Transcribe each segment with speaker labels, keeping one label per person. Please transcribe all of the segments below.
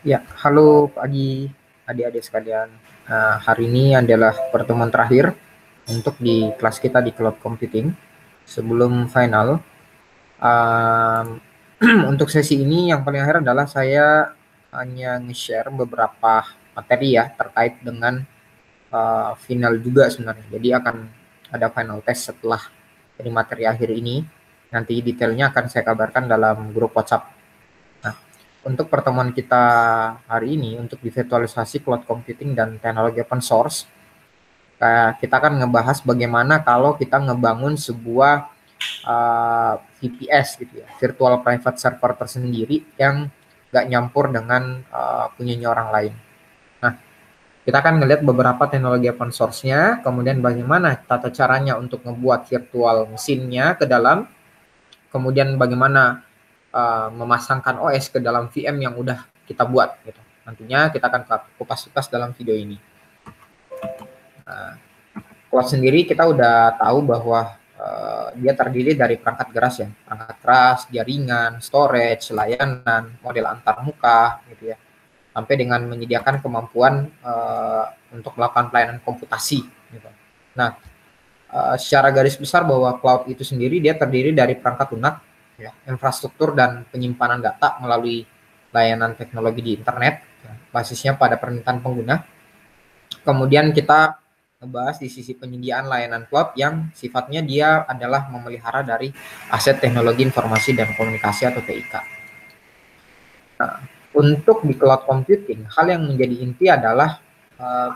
Speaker 1: Ya, halo pagi adik-adik sekalian. Hari ini adalah pertemuan terakhir untuk di kelas kita di Cloud Computing sebelum final. Um, untuk sesi ini yang paling akhir adalah saya hanya nge-share beberapa materi ya terkait dengan final juga sebenarnya. Jadi akan ada final test setelah dari materi akhir ini. Nanti detailnya akan saya kabarkan dalam grup WhatsApp. Nah, untuk pertemuan kita hari ini untuk di virtualisasi cloud computing dan teknologi open source, kita akan ngebahas bagaimana kalau kita ngebangun sebuah VPS gitu ya, virtual private server tersendiri yang nggak nyampur dengan punyanya orang lain. Nah, kita akan ngelihat beberapa teknologi open source-nya, kemudian bagaimana tata caranya untuk ngebuat virtual mesinnya ke dalam, kemudian bagaimana memasangkan OS ke dalam VM yang udah kita buat gitu. Nantinya kita akan kupas-kupas dalam video ini. Nah, cloud sendiri kita udah tahu bahwa dia terdiri dari perangkat keras ya, perangkat keras, jaringan, storage, layanan, model antarmuka gitu ya, sampai dengan menyediakan kemampuan untuk melakukan pelayanan komputasi gitu. Nah, secara garis besar bahwa cloud itu sendiri dia terdiri dari perangkat lunak, ya, infrastruktur dan penyimpanan data melalui layanan teknologi di internet, ya, basisnya pada permintaan pengguna. Kemudian kita ngebahas di sisi penyediaan layanan cloud yang sifatnya dia adalah memelihara dari aset teknologi informasi dan komunikasi atau TIK. Nah, untuk di cloud computing, hal yang menjadi inti adalah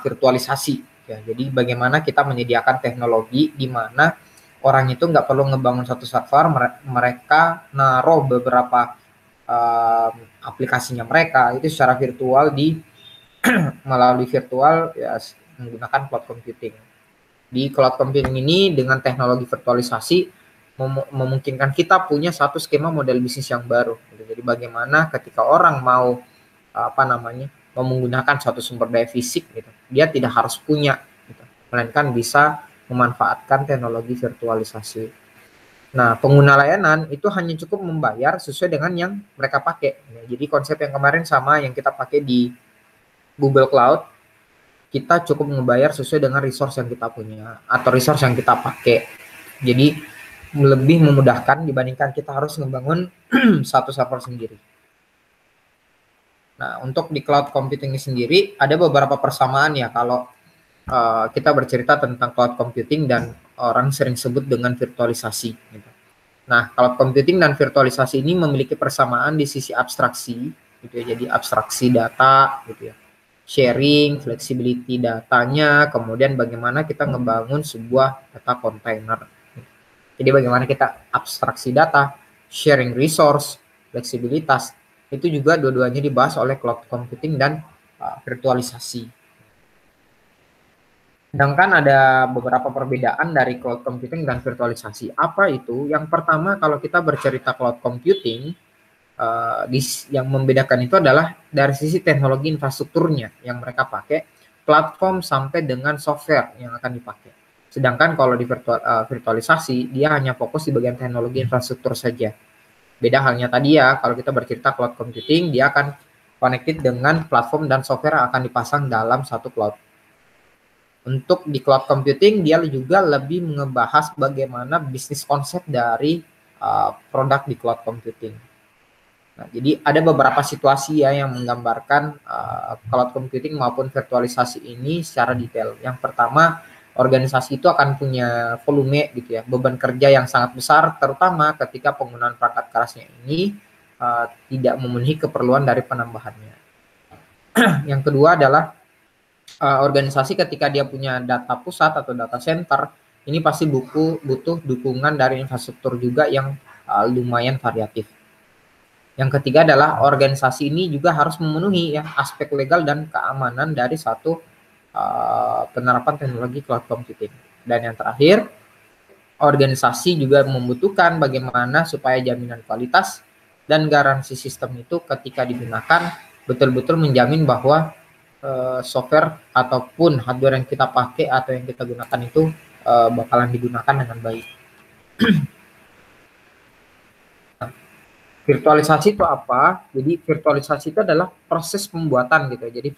Speaker 1: virtualisasi. Ya, jadi bagaimana kita menyediakan teknologi di mana orang itu nggak perlu ngebangun satu server, mereka naruh beberapa aplikasinya mereka itu secara virtual di melalui virtual ya menggunakan cloud computing. Di cloud computing ini dengan teknologi virtualisasi memungkinkan kita punya satu skema model bisnis yang baru. Jadi bagaimana ketika orang mau mau menggunakan suatu sumber daya fisik gitu, dia tidak harus punya gitu, melainkan bisa memanfaatkan teknologi virtualisasi. Nah, pengguna layanan itu hanya cukup membayar sesuai dengan yang mereka pakai. Jadi konsep yang kemarin sama yang kita pakai di Google Cloud, kita cukup membayar sesuai dengan resource yang kita punya atau resource yang kita pakai. Jadi lebih memudahkan dibandingkan kita harus membangun satu server sendiri. Nah, untuk di cloud computing ini sendiri ada beberapa persamaan ya kalau kita bercerita tentang cloud computing dan orang sering sebut dengan virtualisasi. Gitu. Nah, cloud computing dan virtualisasi ini memiliki persamaan di sisi abstraksi, gitu ya. Jadi abstraksi data, gitu ya. Sharing, flexibility datanya, kemudian bagaimana kita ngebangun sebuah data container. Jadi bagaimana kita abstraksi data, sharing resource, fleksibilitas, itu juga dua-duanya dibahas oleh cloud computing dan virtualisasi. Sedangkan ada beberapa perbedaan dari cloud computing dan virtualisasi. Apa itu? Yang pertama, kalau kita bercerita cloud computing, yang membedakan itu adalah dari sisi teknologi infrastrukturnya yang mereka pakai, platform sampai dengan software yang akan dipakai. Sedangkan kalau di virtualisasi, dia hanya fokus di bagian teknologi infrastruktur saja. Beda halnya tadi ya, kalau kita bercerita cloud computing, dia akan connected dengan platform dan software yang akan dipasang dalam satu cloud. Untuk di cloud computing, dia juga lebih ngebahas bagaimana bisnis konsep dari produk di cloud computing. Nah, jadi ada beberapa situasi ya yang menggambarkan cloud computing maupun virtualisasi ini secara detail. Yang pertama, organisasi itu akan punya volume gitu ya, beban kerja yang sangat besar, terutama ketika penggunaan perangkat kerasnya ini tidak memenuhi keperluan dari penambahannya. Yang kedua adalah organisasi ketika dia punya data pusat atau data center, ini pasti butuh dukungan dari infrastruktur juga yang lumayan variatif. Yang ketiga adalah organisasi ini juga harus memenuhi ya aspek legal dan keamanan dari satu penerapan teknologi cloud computing. Dan yang terakhir, organisasi juga membutuhkan bagaimana supaya jaminan kualitas dan garansi sistem itu ketika digunakan betul-betul menjamin bahwa software ataupun hardware yang kita pakai atau yang kita gunakan itu bakalan digunakan dengan baik. Virtualisasi itu apa? Jadi virtualisasi itu adalah proses pembuatan gitu. Jadi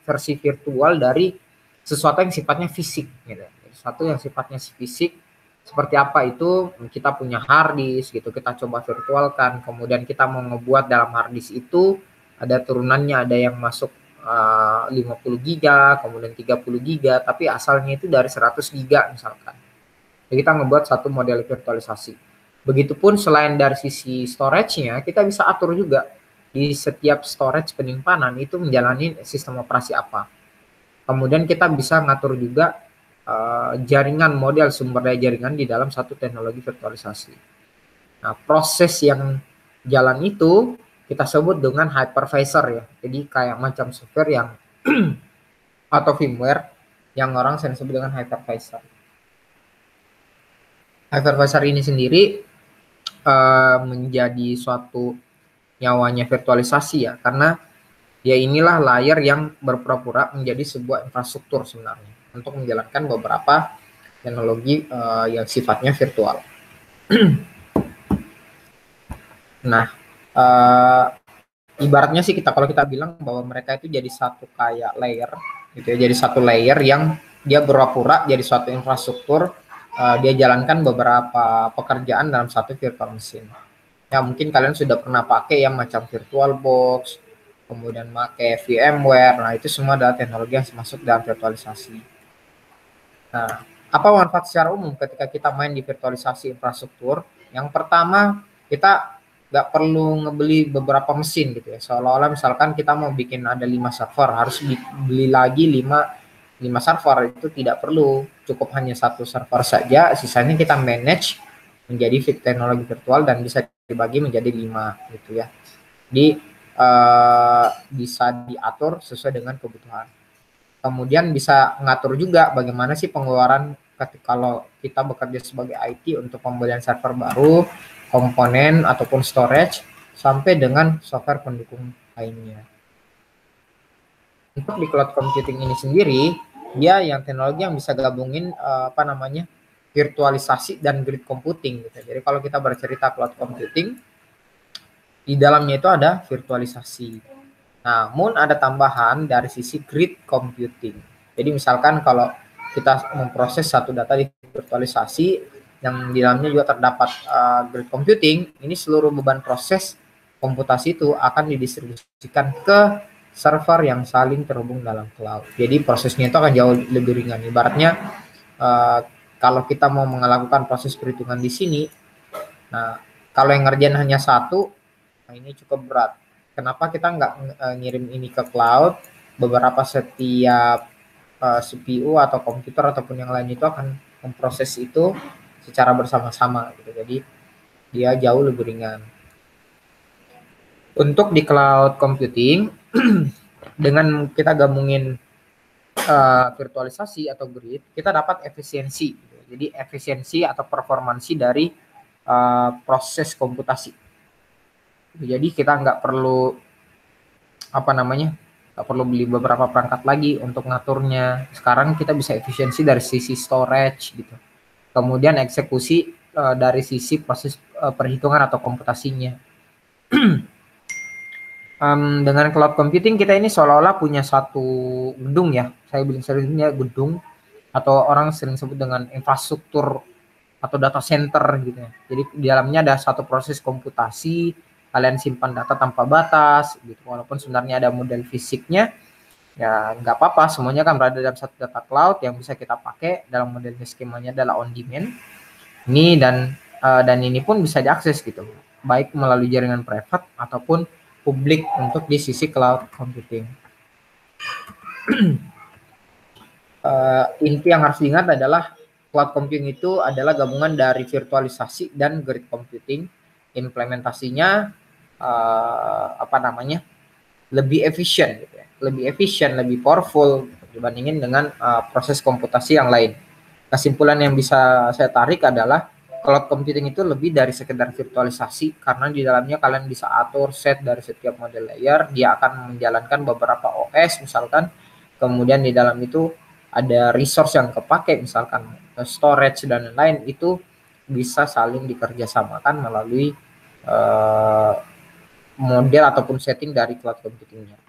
Speaker 1: versi virtual dari sesuatu yang sifatnya fisik gitu. Jadi satu yang sifatnya fisik seperti apa itu kita punya hard disk gitu. Kita coba virtualkan. Kemudian kita mau ngebuat dalam hard disk itu ada turunannya, ada yang masuk 50 giga, kemudian 30 giga, tapi asalnya itu dari 100 giga misalkan. Jadi kita ngebuat satu model virtualisasi. Begitupun selain dari sisi storage-nya, kita bisa atur juga di setiap storage penyimpanan itu menjalani sistem operasi apa. Kemudian kita bisa ngatur juga jaringan model sumber daya jaringan di dalam satu teknologi virtualisasi. Nah, proses yang jalan itu kita sebut dengan hypervisor ya. Jadi kayak macam software yang atau firmware yang orang sering sebut dengan hypervisor. Hypervisor ini sendiri menjadi suatu nyawanya virtualisasi ya, karena ya inilah layer yang berpura-pura menjadi sebuah infrastruktur sebenarnya untuk menjalankan beberapa teknologi yang sifatnya virtual. Nah, ibaratnya sih kalau kita bilang bahwa mereka itu jadi satu kayak layer gitu ya, jadi satu layer yang dia berpura-pura jadi suatu infrastruktur. Dia jalankan beberapa pekerjaan dalam satu virtual machine. Ya mungkin kalian sudah pernah pakai yang macam VirtualBox, kemudian pakai VMware. Nah itu semua adalah teknologi yang masuk dalam virtualisasi. Nah, apa manfaat secara umum ketika kita main di virtualisasi infrastruktur? Yang pertama, kita nggak perlu ngebeli beberapa mesin gitu ya. Seolah-olah misalkan kita mau bikin ada 5 server, harus beli lagi 5 server, itu tidak perlu, cukup hanya satu server saja, sisanya kita manage menjadi teknologi virtual dan bisa dibagi menjadi 5 gitu ya. Bisa diatur sesuai dengan kebutuhan. Kemudian bisa ngatur juga bagaimana sih pengeluaran kalau kita bekerja sebagai IT untuk pembelian server baru, komponen ataupun storage, sampai dengan software pendukung lainnya. Untuk di cloud computing ini sendiri, dia yang teknologi yang bisa gabungin virtualisasi dan grid computing gitu. Jadi kalau kita bercerita cloud computing, di dalamnya itu ada virtualisasi. Namun ada tambahan dari sisi grid computing. Jadi misalkan kalau kita memproses satu data di virtualisasi yang di dalamnya juga terdapat grid computing, ini seluruh beban proses komputasi itu akan didistribusikan ke server yang saling terhubung dalam cloud. Jadi prosesnya itu akan jauh lebih ringan. Ibaratnya kalau kita mau melakukan proses perhitungan di sini, nah kalau yang ngerjain hanya satu, nah ini cukup berat. Kenapa kita nggak ngirim ini ke cloud? Beberapa setiap CPU atau komputer ataupun yang lain itu akan memproses itu secara bersama-sama gitu. Jadi dia jauh lebih ringan. Untuk di cloud computing dengan kita gabungin virtualisasi atau grid, kita dapat efisiensi. Jadi efisiensi atau performansi dari proses komputasi. Jadi kita nggak perlu nggak perlu beli beberapa perangkat lagi untuk ngaturnya. Sekarang kita bisa efisiensi dari sisi storage gitu. Kemudian eksekusi dari sisi proses perhitungan atau komputasinya. Dengan cloud computing kita ini seolah-olah punya satu gedung ya. Saya bilang seringnya gedung atau orang sering sebut dengan infrastruktur atau data center gitu ya. Jadi di dalamnya ada satu proses komputasi, kalian simpan data tanpa batas gitu. Walaupun sebenarnya ada model fisiknya, ya nggak apa-apa, semuanya kan berada dalam satu data cloud yang bisa kita pakai. Dalam modelnya skemanya adalah on demand. Ini dan ini pun bisa diakses gitu, baik melalui jaringan private ataupun publik untuk di sisi cloud computing. Inti yang harus diingat adalah cloud computing itu adalah gabungan dari virtualisasi dan grid computing. Implementasinya lebih efisien gitu ya. Lebih efisien, lebih powerful dibandingin dengan proses komputasi yang lain. Kesimpulan yang bisa saya tarik adalah cloud computing itu lebih dari sekedar virtualisasi, karena di dalamnya kalian bisa atur set dari setiap model layer. Dia akan menjalankan beberapa OS misalkan, kemudian di dalam itu ada resource yang kepake misalkan storage dan lain-lain, itu bisa saling dikerjasamakan melalui model ataupun setting dari cloud computingnya.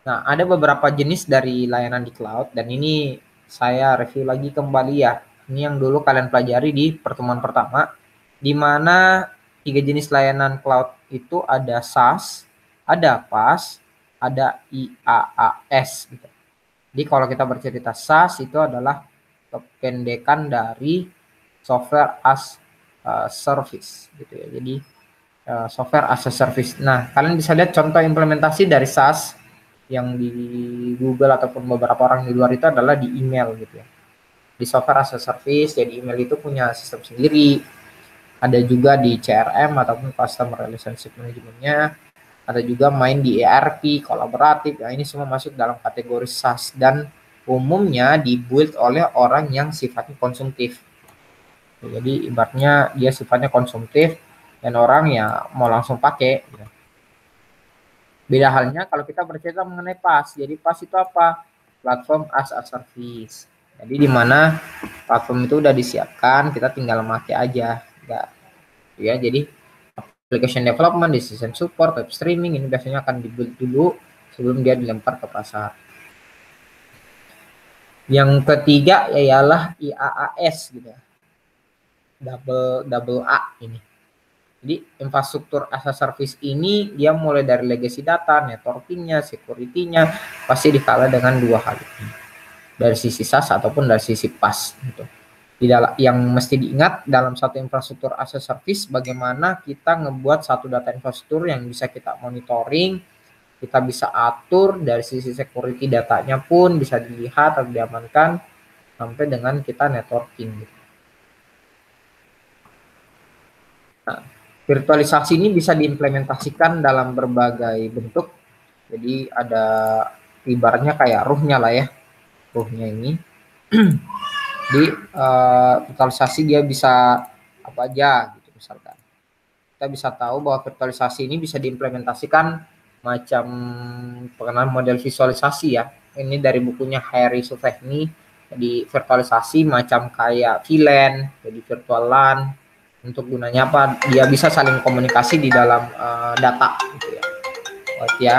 Speaker 1: Nah, ada beberapa jenis dari layanan di cloud, dan ini saya review lagi kembali ya. Ini yang dulu kalian pelajari di pertemuan pertama, di mana 3 jenis layanan cloud itu ada SaaS, ada PaaS, ada IaaS. Gitu. Jadi kalau kita bercerita SaaS itu adalah kependekan dari Software as Service, gitu ya. Jadi Software as a Service. Nah, kalian bisa lihat contoh implementasi dari SaaS yang di Google ataupun beberapa orang di luar itu adalah di email gitu ya. Di Software as a Service, jadi email itu punya sistem sendiri. Ada juga di CRM ataupun Customer Relationship Management-nya. Ada juga main di ERP, kolaboratif. Nah, ini semua masuk dalam kategori SaaS dan umumnya dibuild oleh orang yang sifatnya konsumtif. Jadi ibaratnya dia sifatnya konsumtif dan orang ya mau langsung pakai. Gitu. Beda halnya kalau kita bercerita mengenai PaaS. Jadi PaaS itu apa? Platform as a Service. Jadi di mana platform itu udah disiapkan, kita tinggal pakai aja. Enggak. Ya, jadi application development, decision support, web streaming ini biasanya akan dibuild dulu sebelum dia dilempar ke pasar. Yang ketiga ialah IaaS gitu ya. Double A ini. Jadi infrastruktur as a service ini dia mulai dari legacy data, networking-nya, security-nya pasti dikalah dengan dua hal ini. Dari sisi SaaS ataupun dari sisi PaaS gitu. Yang mesti diingat dalam satu infrastruktur as a service bagaimana kita ngebuat satu data infrastruktur yang bisa kita monitoring, kita bisa atur dari sisi security datanya pun bisa dilihat atau diamankan sampai dengan kita networking gitu. Nah, virtualisasi ini bisa diimplementasikan dalam berbagai bentuk. Jadi ada ibaratnya kayak ruhnya lah ya. Ruhnya ini. Di virtualisasi dia bisa apa aja gitu misalkan. Kita bisa tahu bahwa virtualisasi ini bisa diimplementasikan macam pengenalan model visualisasi ya. Ini dari bukunya Harry Sufegni. Jadi virtualisasi macam kayak VLAN, jadi virtual LAN. Untuk gunanya apa? Dia bisa saling komunikasi di dalam data gitu ya. Ya.